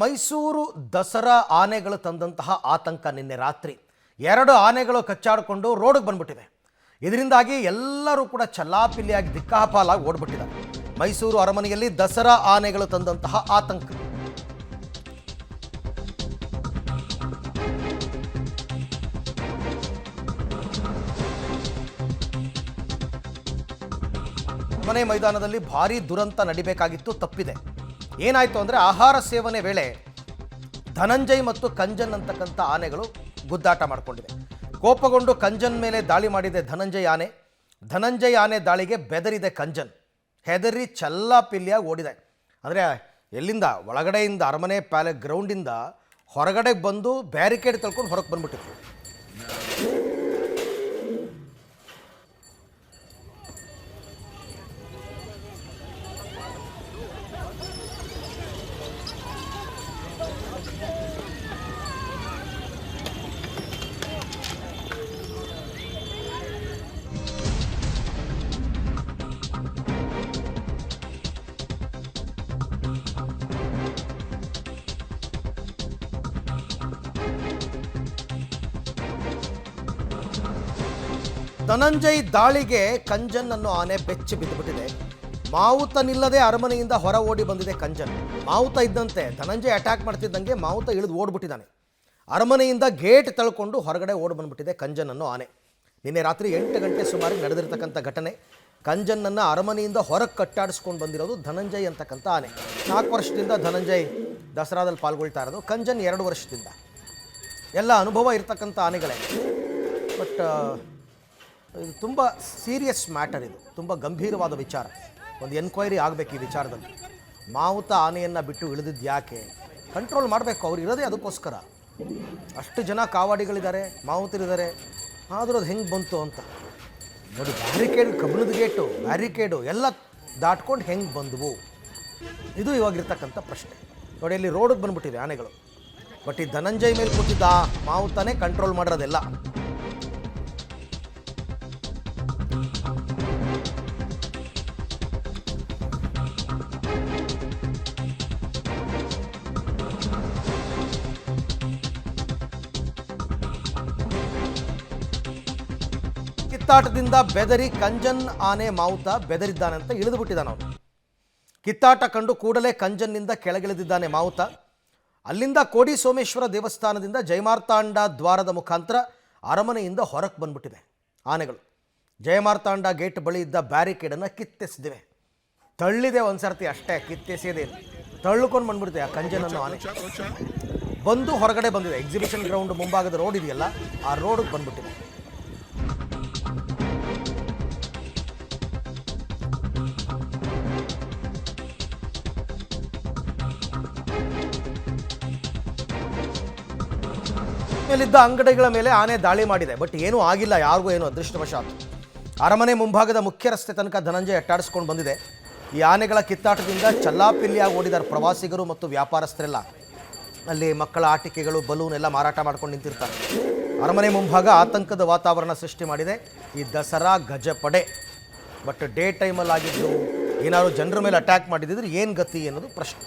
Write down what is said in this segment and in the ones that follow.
ಮೈಸೂರು ದಸರಾ ಆನೆಗಳು ತಂದಂತಹ ಆತಂಕ ನಿನ್ನೆ ರಾತ್ರಿ 2 ಆನೆಗಳು ಕಚ್ಚಾಡಿಕೊಂಡು ರೋಡ್ಗೆ ಬಂದ್ಬಿಟ್ಟಿವೆ. ಇದರಿಂದಾಗಿ ಎಲ್ಲರೂ ಕೂಡ ಚಲ್ಲಾಪಿಲ್ಲಿಯಾಗಿ ದಿಕ್ಕಾಪಾಲಾಗಿ ಓಡ್ಬಿಟ್ಟಿದ್ದಾರೆ. ಮೈಸೂರು ಅರಮನೆಯಲ್ಲಿ ದಸರಾ ಆನೆಗಳು ತಂದಂತಹ ಆತಂಕ. ಅರಮನೆ ಮೈದಾನದಲ್ಲಿ ಭಾರೀ ದುರಂತ ನಡಿಬೇಕಾಗಿತ್ತು, ತಪ್ಪಿದೆ. ಏನಾಯಿತು ಅಂದರೆ ಆಹಾರ ಸೇವನೆ ವೇಳೆ ಧನಂಜಯ್ ಮತ್ತು ಕಂಜನ್ ಅಂತಕ್ಕಂಥ ಆನೆಗಳು ಗುದ್ದಾಟ ಮಾಡಿಕೊಂಡಿವೆ. ಕೋಪಗೊಂಡು ಕಂಜನ್ ಮೇಲೆ ದಾಳಿ ಮಾಡಿದೆ ಧನಂಜಯ್ ಆನೆ ದಾಳಿಗೆ ಬೆದರಿದೆ ಕಂಜನ್. ಹೆದರಿ ಚಲ್ಲಾಪಿಲ್ಲಿಯಾಗಿ ಓಡಿದೆ. ಅಂದರೆ ಎಲ್ಲಿಂದ ಒಳಗಡೆಯಿಂದ ಅರಮನೆ ಗ್ರೌಂಡಿಂದ ಹೊರಗಡೆ ಬಂದು ಬ್ಯಾರಿಕೇಡ್ ತಳ್ಕೊಂಡು ಹೊರಗೆ ಬಂದ್ಬಿಟ್ಟಿತ್ತು. ಧನಂಜಯ್ ದಾಳಿಗೆ ಕಂಜನ್ ಅನ್ನೋ ಆನೆ ಬೆಚ್ಚಿ ಬಿದ್ದುಬಿಟ್ಟಿದೆ. ಮಾವುತ ನಿಲ್ಲದೆ ಅರಮನೆಯಿಂದ ಹೊರ ಓಡಿ ಬಂದಿದೆ ಕಂಜನ್. ಮಾವುತ ಇದ್ದಂತೆ ಧನಂಜಯ್ ಅಟ್ಯಾಕ್ ಮಾಡ್ತಿದ್ದಂಗೆ ಮಾವುತ ಇಳಿದು ಓಡ್ಬಿಟ್ಟಿದ್ದಾನೆ. ಅರಮನೆಯಿಂದ ಗೇಟ್ ತಳ್ಕೊಂಡು ಹೊರಗಡೆ ಓಡಿ ಬಂದ್ಬಿಟ್ಟಿದೆ ಕಂಜನ್ ಅನ್ನೋ ಆನೆ. ನಿನ್ನೆ ರಾತ್ರಿ 8 ಗಂಟೆ ಸುಮಾರಿಗೆ ನಡೆದಿರ್ತಕ್ಕಂಥ ಘಟನೆ. ಕಂಜನ್ನನ್ನು ಅರಮನೆಯಿಂದ ಹೊರಗೆ ಕಟ್ಟಾಡಿಸ್ಕೊಂಡು ಬಂದಿರೋದು ಧನಂಜಯ್ ಅಂತಕ್ಕಂಥ ಆನೆ. 4 ವರ್ಷದಿಂದ ಧನಂಜಯ್ ದಸರಾದಲ್ಲಿ ಪಾಲ್ಗೊಳ್ತಾ ಇರೋದು. ಕಂಜನ್ 2 ವರ್ಷದಿಂದ. ಎಲ್ಲ ಅನುಭವ ಇರ್ತಕ್ಕಂಥ ಆನೆಗಳೇ. ಬಟ್ ಇದು ತುಂಬ ಸೀರಿಯಸ್ ಮ್ಯಾಟರ್. ಇದು ತುಂಬ ಗಂಭೀರವಾದ ವಿಚಾರ. ಒಂದು ಎನ್ಕ್ವೈರಿ ಆಗಬೇಕು ಈ ವಿಚಾರದಲ್ಲಿ. ಮಾವುತ ಆನೆಯನ್ನು ಬಿಟ್ಟು ಇಳಿದಿದ್ದು ಯಾಕೆ? ಕಂಟ್ರೋಲ್ ಮಾಡಬೇಕು. ಅವ್ರು ಇರೋದೇ ಅದಕ್ಕೋಸ್ಕರ. ಅಷ್ಟು ಜನ ಕಾವಾಡಿಗಳಿದ್ದಾರೆ, ಮಾವುತರಿದ್ದಾರೆ. ಆದರೂ ಅದು ಹೆಂಗೆ ಬಂತು ಅಂತ ನೋಡಿ. ಕಬ್ಬಣದ ಗೇಟು, ಬ್ಯಾರಿಕೇಡು ಎಲ್ಲ ದಾಟ್ಕೊಂಡು ಹೆಂಗೆ ಬಂದವು? ಇದು ಇವಾಗಿರ್ತಕ್ಕಂಥ ಪ್ರಶ್ನೆ. ನೋಡಿ, ಇಲ್ಲಿ ರೋಡಿಗೆ ಬಂದುಬಿಟ್ಟಿದೆ ಆನೆಗಳು. ಬಟ್ ಈ ಧನಂಜಯ್ ಮೇಲೆ ಕೂತಿದ್ದ ಮಾವುತನೇ ಕಂಟ್ರೋಲ್ ಮಾಡಿರೋದೆಲ್ಲ. ಕಿತ್ತಾಟದಿಂದ ಬೆದರಿ ಕಂಜನ್ ಆನೆ ಮಾವುತ ಬೆದರಿದ್ದಾನೆ ಅಂತ ಇಳಿದು ಬಿಟ್ಟಿದ್ದಾನೆ ಅವನು. ಕಿತ್ತಾಟ ಕಂಡು ಕೂಡಲೇ ಕಂಜನ್ನಿಂದ ಕೆಳಗಿಳಿದಿದ್ದಾನೆ ಮಾವುತ. ಅಲ್ಲಿಂದ ಕೋಡಿ ಸೋಮೇಶ್ವರ ದೇವಸ್ಥಾನದಿಂದ ಜಯಮಾರ್ತಾಂಡ ದ್ವಾರದ ಮುಖಾಂತರ ಅರಮನೆಯಿಂದ ಹೊರಕ್ಕೆ ಬಂದ್ಬಿಟ್ಟಿವೆ ಆನೆಗಳು. ಜಯಮಾರ್ತಾಂಡ ಗೇಟ್ ಬಳಿ ಇದ್ದ ಬ್ಯಾರಿಕೇಡನ್ನು ಕಿತ್ತೆಸಿದಿವೆ. ತಳ್ಳಿದೆ ಒಂದು ಸರ್ತಿ ಅಷ್ಟೇ, ಕಿತ್ತೆಸೇದೇನು ತಳ್ಳುಕೊಂಡು ಬಂದ್ಬಿಡ್ತೆ ಆ ಕಂಜನ್ ಅನ್ನೋ ಆನೆ. ಬಂದು ಹೊರಗಡೆ ಬಂದಿದೆ. ಎಕ್ಸಿಬಿಷನ್ ಗ್ರೌಂಡ್ ಮುಂಭಾಗದ ರೋಡ್ ಇದೆಯಲ್ಲ, ಆ ರೋಡಿಗೆ ಬಂದ್ಬಿಟ್ಟಿದೆ. ಮೇಲಿದ್ದ ಅಂಗಡಿಗಳ ಮೇಲೆ ಆನೆ ದಾಳಿ ಮಾಡಿದೆ. ಬಟ್ ಏನೂ ಆಗಿಲ್ಲ, ಯಾರಿಗೂ ಏನು ಅದೃಷ್ಟವಶಾತ್. ಅರಮನೆ ಮುಂಭಾಗದ ಮುಖ್ಯ ರಸ್ತೆ ತನಕ ಧನಂಜಯ್ ಅಟ್ಟಾಡಿಸ್ಕೊಂಡು ಬಂದಿದೆ. ಈ ಆನೆಗಳ ಕಿತ್ತಾಟದಿಂದ ಚಲ್ಲಾಪಿಲ್ಲಿಯಾಗಿ ಓಡಿದಾರೆ ಪ್ರವಾಸಿಗರು ಮತ್ತು ವ್ಯಾಪಾರಸ್ಥರೆಲ್ಲ. ಅಲ್ಲಿ ಮಕ್ಕಳ ಆಟಿಕೆಗಳು, ಬಲೂನ್ ಎಲ್ಲ ಮಾರಾಟ ಮಾಡ್ಕೊಂಡು ನಿಂತಿರ್ತಾರೆ. ಅರಮನೆ ಮುಂಭಾಗ ಆತಂಕದ ವಾತಾವರಣ ಸೃಷ್ಟಿ ಮಾಡಿದೆ ಈ ದಸರಾ ಗಜಪಡೆ. ಬಟ್ ಡೇ ಟೈಮಲ್ಲಿ ಆಗಿದ್ದು, ಏನಾದ್ರು ಜನರ ಮೇಲೆ ಅಟ್ಯಾಕ್ ಮಾಡಿದ್ರೆ ಏನು ಗತಿ ಅನ್ನೋದು ಪ್ರಶ್ನೆ.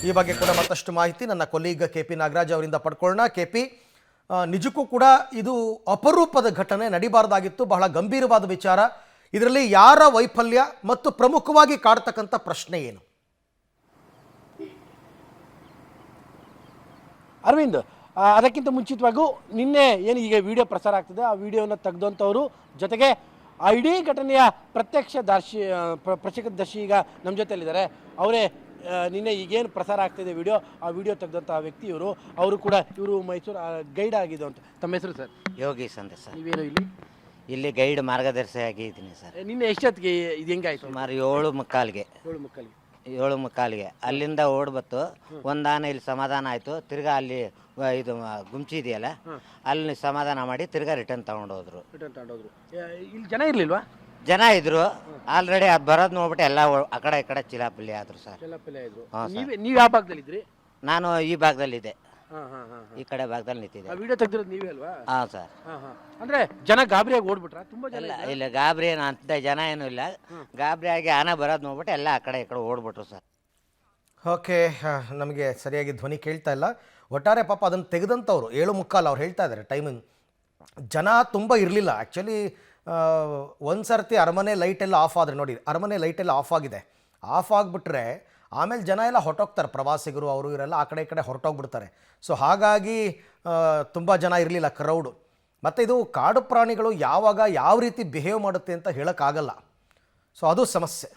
ಈ ಬಗ್ಗೆ ಕೂಡ ಮತ್ತಷ್ಟು ಮಾಹಿತಿ ನನ್ನ ಕೊಲೀಗ್ KP ನಾಗರಾಜ್ ಅವರಿಂದ ಪಡ್ಕೊಳ್ಳೋಣ. KP, ನಿಜಕ್ಕೂ ಕೂಡ ಇದು ಅಪರೂಪದ ಘಟನೆ, ನಡಿಬಾರ್ದಾಗಿತ್ತು, ಬಹಳ ಗಂಭೀರವಾದ ವಿಚಾರ. ಇದರಲ್ಲಿ ಯಾರ ವೈಫಲ್ಯ ಮತ್ತು ಪ್ರಮುಖವಾಗಿ ಕಾಡ್ತಕ್ಕಂಥ ಪ್ರಶ್ನೆ ಏನು? ಅರವಿಂದ್, ಅದಕ್ಕಿಂತ ಮುಂಚಿತವಾಗೂ ನಿನ್ನೆ ಏನು ಈಗ ವಿಡಿಯೋ ಪ್ರಸಾರ ಆಗ್ತದೆ, ಆ ವಿಡಿಯೋನ ತೆಗೆದಂಥವರು ಜೊತೆಗೆ ಆ ಇಡೀ ಘಟನೆಯ ಪ್ರತ್ಯಕ್ಷದರ್ಶಿ ಈಗ ನಮ್ಮ ಜೊತೆಯಲ್ಲಿದ್ದಾರೆ. ಅವರೇ ನಿನ್ನೆ ಈಗೇನು ಪ್ರಸಾರ ಆಗ್ತಿದೆ ವಿಡಿಯೋ, ಆ ವಿಡಿಯೋ ತೆಗೆದಂಥ ವ್ಯಕ್ತಿ ಇವರು. ಅವರು ಕೂಡ ಇವರು ಮೈಸೂರು ಗೈಡ್ ಆಗಿದ್ದು ಅಂತ. ತಮ್ಮ ಹೆಸರು ಸರ್? ಯೋಗೀಶ್ ಅಂತ ಸರ್. ನೀವೇನು ಇಲ್ಲಿ ಗೈಡ್ ಮಾರ್ಗದರ್ಶಿ ಆಗಿದ್ದೀನಿ ಸರ್. ನಿನ್ನೆ ಎಷ್ಟೊತ್ತಿಗೆ ಇದು ಹೆಂಗಾಯ್ತು? ಸುಮಾರು 7:15ಗೆ. 7:15ಗೆ ಅಲ್ಲಿಂದ ಓಡ್ಬತ್ತು. ಒಂದು ಆನೆ ಇಲ್ಲಿ ಸಮಾಧಾನ ಆಯಿತು. ತಿರ್ಗಾ ಅಲ್ಲಿ ಇದು ಗುಂಚಿ ಇದೆಯಲ್ಲ, ಅಲ್ಲಿ ಸಮಾಧಾನ ಮಾಡಿ ತಿರ್ಗಾ ರಿಟರ್ನ್ ತಗೊಂಡೋದ್ರು. ಇಲ್ಲಿ ಜನ ಇರಲಿಲ್ವಾ? ಜನ ಇದ್ರು ಆಲ್ರೆಡಿ. ಅದು ಬರೋದು ನೋಡ್ಬಿಟ್ಟು ಎಲ್ಲ ಆ ಕಡೆ ಈ ಕಡೆ ಚಿಲಾಪಿಲ್ಲಿ ಆದ್ರು ಸರ್. ನೀವು ಯಾವ ಭಾಗದಲ್ಲಿದ್ರಿ? ನಾನು ಈ ಭಾಗದಲ್ಲಿದ್ದೆ. ಈ ಕಡೆ ಭಾಗದಲ್ಲಿ ನಿಂತಿದೆ. ವಿಡಿಯೋ ತೆಗೆದಿರೋದು ನೀವೇ ಅಲ್ವಾ? ಹಾಂ ಸರ್. ಅಂದ್ರೆ ಜನ ಗಾಬರಿಯಾಗಿ ಓಡ್ಬಿಟ್ರ? ತುಂಬಾ ಜನ ಇಲ್ಲ, ಗಾಬರಿ ಏನು ಅಂತ ಜನ ಏನೂ ಇಲ್ಲ. ಗಾಬರಿಯಾಗಿ ಆನೆ ಬರೋದು ನೋಡ್ಬಿಟ್ಟು ಎಲ್ಲ ಆ ಕಡೆ ಈ ಕಡೆ ಓಡ್ಬಿಟ್ರು ಸರ್. ಓಕೆ, ನಮಗೆ ಸರಿಯಾಗಿ ಧ್ವನಿ ಕೇಳ್ತಾ ಇಲ್ಲ. ಒಟ್ಟಾರೆ ಪಾಪ ಅದನ್ನು ತೆಗೆದಂಥವ್ರು 7:45 ಅವ್ರು ಹೇಳ್ತಾ ಇದ್ದಾರೆ ಟೈಮಿಂಗ್. ಜನ ತುಂಬ ಇರಲಿಲ್ಲ ಆ್ಯಕ್ಚುಲಿ. ಒಂದು ಸರ್ತಿ ಅರಮನೆ ಲೈಟೆಲ್ಲ ಆಫ್ ಆದರೆ ನೋಡಿ, ಅರಮನೆ ಲೈಟೆಲ್ಲ ಆಫ್ ಆಗಿದೆ. ಆಫ್ ಆಗಿಬಿಟ್ರೆ ಆಮೇಲೆ ಜನ ಎಲ್ಲ ಹೊರಟೋಗ್ತಾರೆ, ಪ್ರವಾಸಿಗರು ಅವರು ಇವರೆಲ್ಲ ಆ ಕಡೆ ಈ ಕಡೆ ಹೊರಟೋಗ್ಬಿಡ್ತಾರೆ. ಸೊ ಹಾಗಾಗಿ ತುಂಬ ಜನ ಇರಲಿಲ್ಲ, ಕ್ರೌಡು. ಮತ್ತು ಇದು ಕಾಡು ಪ್ರಾಣಿಗಳು ಯಾವಾಗ ಯಾವ ರೀತಿ ಬಿಹೇವ್ ಮಾಡುತ್ತೆ ಅಂತ ಹೇಳೋಕ್ಕಾಗಲ್ಲ. ಸೊ ಅದು ಸಮಸ್ಯೆ.